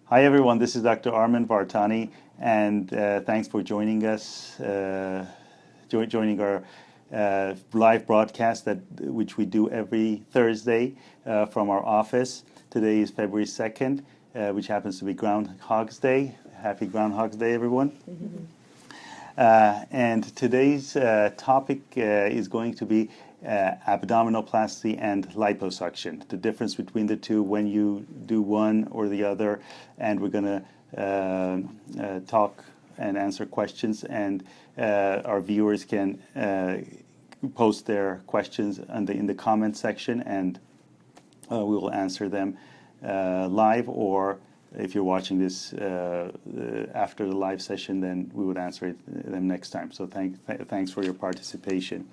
Hi everyone, this is Dr. Armen Vartany, and thanks for joining us, joining our live broadcast which we do every Thursday from our office. Today is February 2nd, which happens to be Groundhog's Day. Happy Groundhog's Day, everyone. And today's topic is going to be abdominoplasty and liposuction, the difference between the two when you do one or the other, and we're going to talk and answer questions, and our viewers can post their questions in the comment section, and we will answer them live, or if you're watching this after the live session, then we would answer them next time. So thanks for your participation.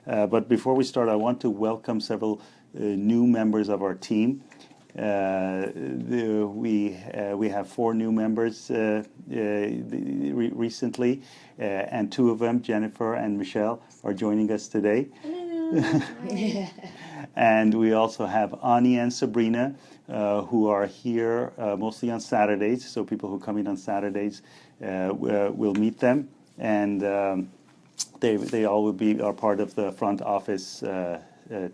But before we start, I want to welcome several new members of our team. We have 4 new members recently, and 2 of them, Jennifer and Michelle, are joining us today. Hello. And we also have Ani and Sabrina, who are here mostly on Saturdays. So people who come in on Saturdays, we'll meet them, and they all will are part of the front office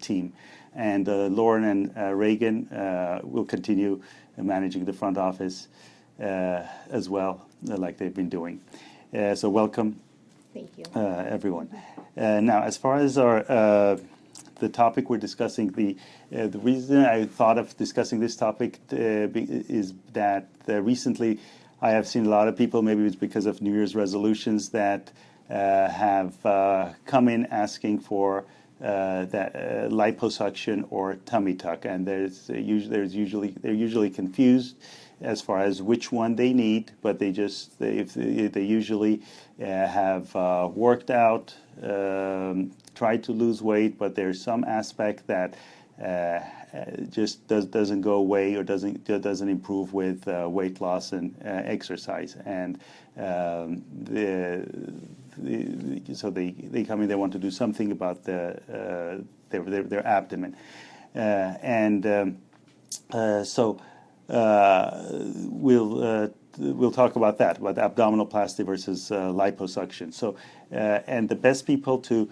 team. And Lauren and Reagan will continue managing the front office as well, like they've been doing. So welcome. Thank you. Everyone. Now, as far as our the topic we're discussing, the reason I thought of discussing this topic is that recently I have seen a lot of people, maybe it's because of New Year's resolutions, that have come in asking for that liposuction or tummy tuck, and they're usually confused as far as which one they need, but they usually have worked out, tried to lose weight, but there's some aspect that just doesn't go away or doesn't improve with weight loss and exercise, and so they come in, they want to do something about their abdomen, so we'll talk about that, about abdominoplasty versus liposuction. So and the best people to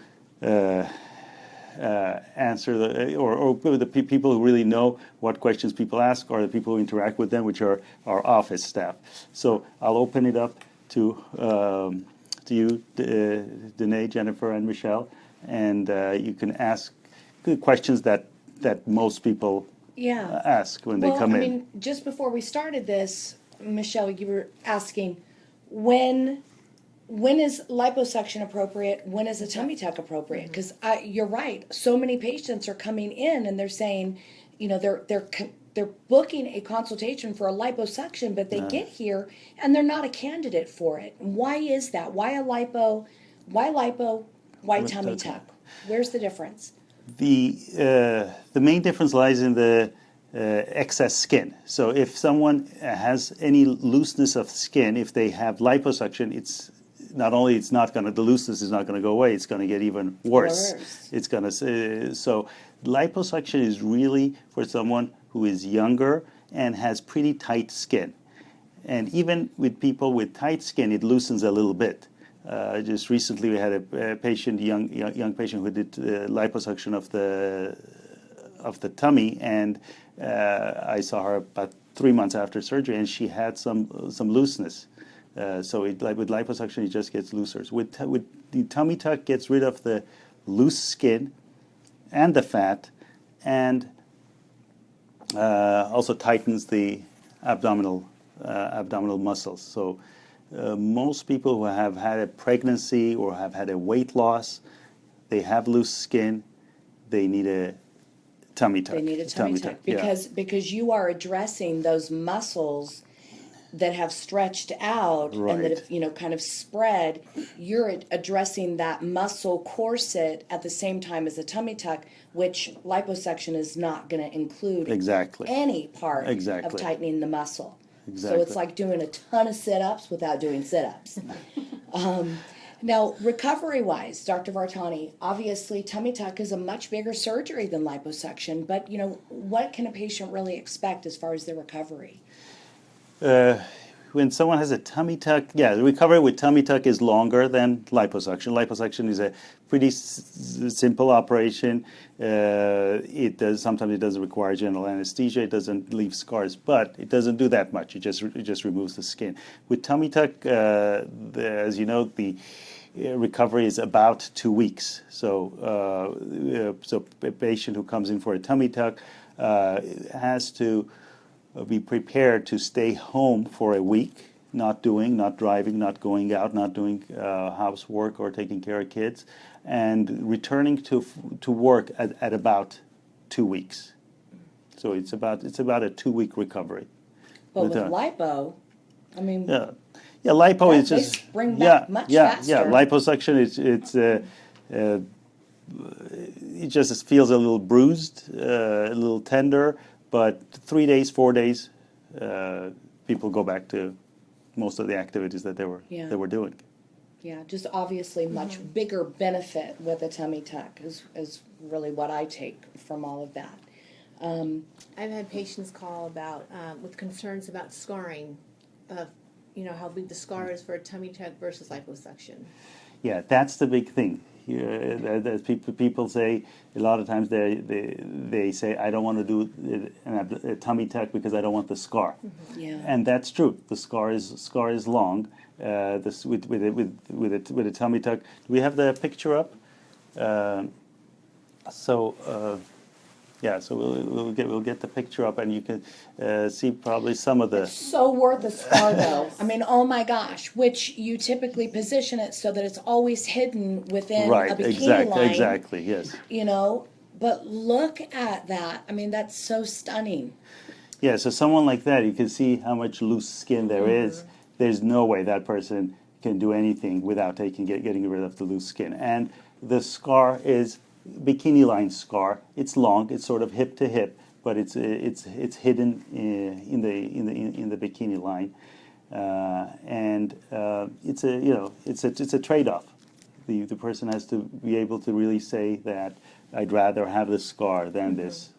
answer or the people who really know what questions people ask are the people who interact with them, which are our office staff. So I'll open it up to you, Danae, Jennifer, and Michelle, and you can ask questions that most people ask when they come in. I mean, just before we started this, Michelle, you were asking when is liposuction appropriate? When is a tummy tuck appropriate? Because you're right. So many patients are coming in and they're saying, they're booking a consultation for a liposuction, but they get here and they're not a candidate for it. Why is that? Why lipo? Why tummy tuck? Where's the difference? The main difference lies in the excess skin. So if someone has any looseness of skin, if they have liposuction, the looseness is not going to go away. It's going to get even worse. It's going to so liposuction is really for someone who is younger and has pretty tight skin. And even with people with tight skin, it loosens a little bit. Just recently, we had a patient, young patient, who did liposuction of the tummy, and I saw her about 3 months after surgery, and she had some looseness. So with liposuction, it just gets looser. With the tummy tuck, gets rid of the loose skin and the fat, and also tightens the abdominal muscles. So most people who have had a pregnancy or have had a weight loss, they have loose skin, they need a tummy tuck. They need a tummy tuck because you are addressing those muscles that have stretched out and that have kind of spread. You're addressing that muscle corset at the same time as a tummy tuck, which liposuction is not going to include any part of tightening the muscle. So it's like doing a ton of sit-ups without doing sit-ups. Now, recovery-wise, Dr. Vartany, obviously tummy tuck is a much bigger surgery than liposuction, but what can a patient really expect as far as their recovery? When someone has a tummy tuck, yeah, the recovery with tummy tuck is longer than liposuction. Liposuction is a pretty simple operation. Sometimes it doesn't require general anesthesia. It doesn't leave scars, but it doesn't do that much. It just removes the skin. With tummy tuck, as you know, the recovery is about 2 weeks. So a patient who comes in for a tummy tuck has to be prepared to stay home for a week, not driving, not going out, not doing housework or taking care of kids, and returning to work at about 2 weeks. So it's about a 2 week recovery. But with lipo, I mean, yeah, lipo is they just spring back much faster. Yeah, liposuction it just feels a little bruised, a little tender. But 3 days, 4 days, people go back to most of the activities that they were doing. Yeah, just obviously much bigger benefit with a tummy tuck is really what I take from all of that. I've had patients call about with concerns about scarring, how big the scar is for a tummy tuck versus liposuction. Yeah, that's the big thing. As people say, a lot of times they say, I don't want to do a tummy tuck because I don't want the scar. Yeah. And that's true. The scar is long. With a tummy tuck, do we have the picture up? So we'll get the picture up, and you can see probably some of the. It's so worth a scar, though. I mean, oh my gosh! Which you typically position it so that it's always hidden within a bikini line. Exactly. Yes. But look at that. I mean, that's so stunning. Yeah. So someone like that, you can see how much loose skin there is. There's no way that person can do anything without getting rid of the loose skin, and the scar is. Bikini line scar. It's long. It's sort of hip to hip, but it's hidden in the bikini line, and it's a trade-off. The person has to be able to really say that I'd rather have the scar than this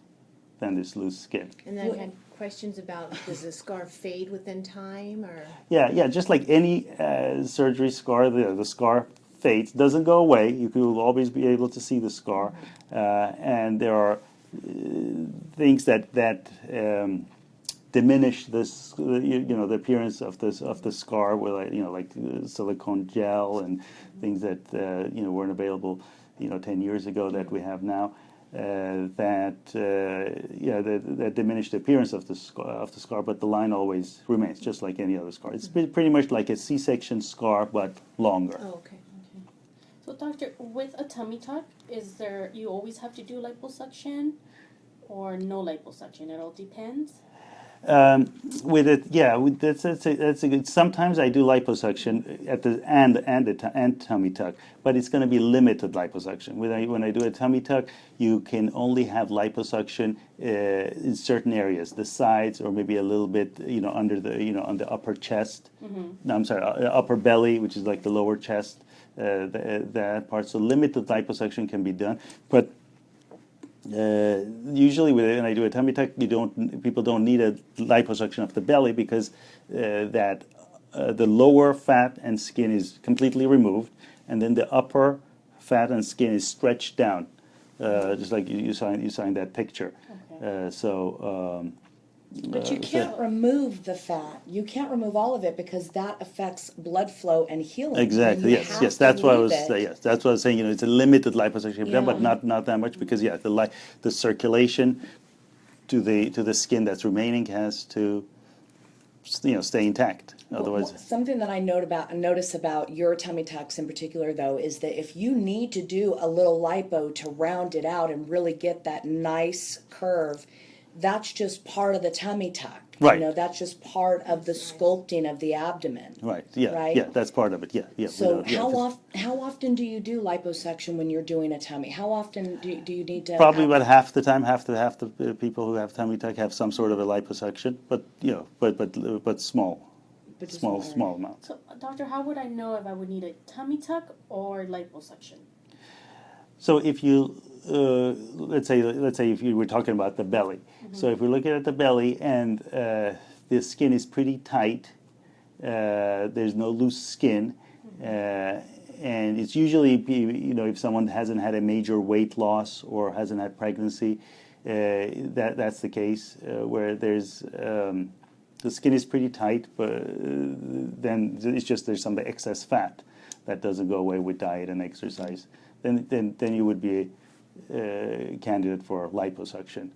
loose skin. And then I had questions about, does the scar fade within time, or? Yeah. Just like any surgery scar, the scar fades, doesn't go away. You will always be able to see the scar, and there are things that diminish this, the appearance of the scar, with like silicone gel and things that weren't available 10 years ago that we have now. That diminish the appearance of the scar, but the line always remains, just like any other scar. It's pretty much like a C-section scar, but longer. Oh, okay. So, doctor, with a tummy tuck, you always have to do liposuction or no liposuction? It all depends? With it, yeah, that's a good. Sometimes I do liposuction at the and tummy tuck, but it's going to be limited liposuction. When I do a tummy tuck, you can only have liposuction in certain areas, the sides, or maybe a little bit, under on the upper chest. No, I'm sorry, upper belly, which is like the lower chest. That part. So limited liposuction can be done, but usually when I do a tummy tuck, people don't need a liposuction of the belly because the lower fat and skin is completely removed, and then the upper fat and skin is stretched down, just like you saw in that picture. Okay. But you can't remove the fat. You can't remove all of it because that affects blood flow and healing. Exactly. Yes. That's what I was saying. Yes, that's what I was saying. It's a limited liposuction, but not that much because the circulation to the skin that's remaining has to stay intact. Otherwise, something that I notice about your tummy tucks in particular, though, is that if you need to do a little lipo to round it out and really get that nice curve, that's just part of the tummy tuck. Right. That's just part of the sculpting of the abdomen. Right. Yeah. Right? Yeah. That's part of it. Yeah. So how often do you do liposuction when you're doing a tummy? How often do you need to? Probably about half the time. Half the people who have tummy tuck have some sort of a liposuction, but but small. Small amounts. So, doctor, how would I know if I would need a tummy tuck or liposuction? So if you let's say if you were talking about the belly, so if we're looking at the belly and the skin is pretty tight. There's no loose skin. And it's usually, if someone hasn't had a major weight loss or hasn't had pregnancy, that's the case, where there's the skin is pretty tight, but then it's just there's some excess fat that doesn't go away with diet and exercise. Then you would be a candidate for liposuction.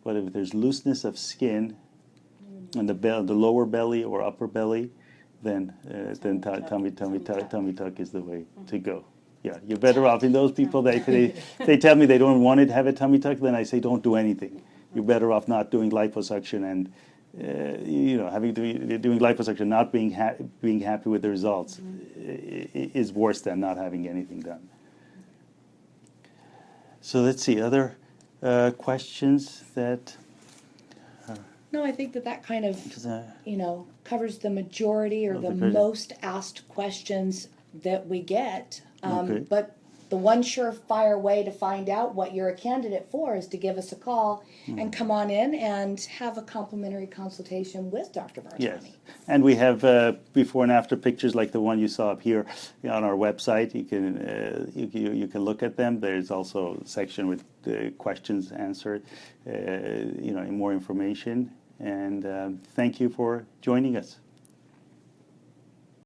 But if there's looseness of skin in the lower belly or upper belly, then tummy tuck is the way to go. Yeah, you're better off. In those people, they tell me they don't want to have a tummy tuck, then I say don't do anything. You're better off not doing liposuction and doing liposuction, not being happy with the results is worse than not having anything done. So let's see, other questions that. No, I think that kind of, covers the majority or the most asked questions that we get. Okay. But the one surefire way to find out what you're a candidate for is to give us a call and come on in and have a complimentary consultation with Dr. Vartany. Yes, and we have before and after pictures like the one you saw up here on our website. You can look at them. There's also a section with the questions answered, more information. And thank you for joining us.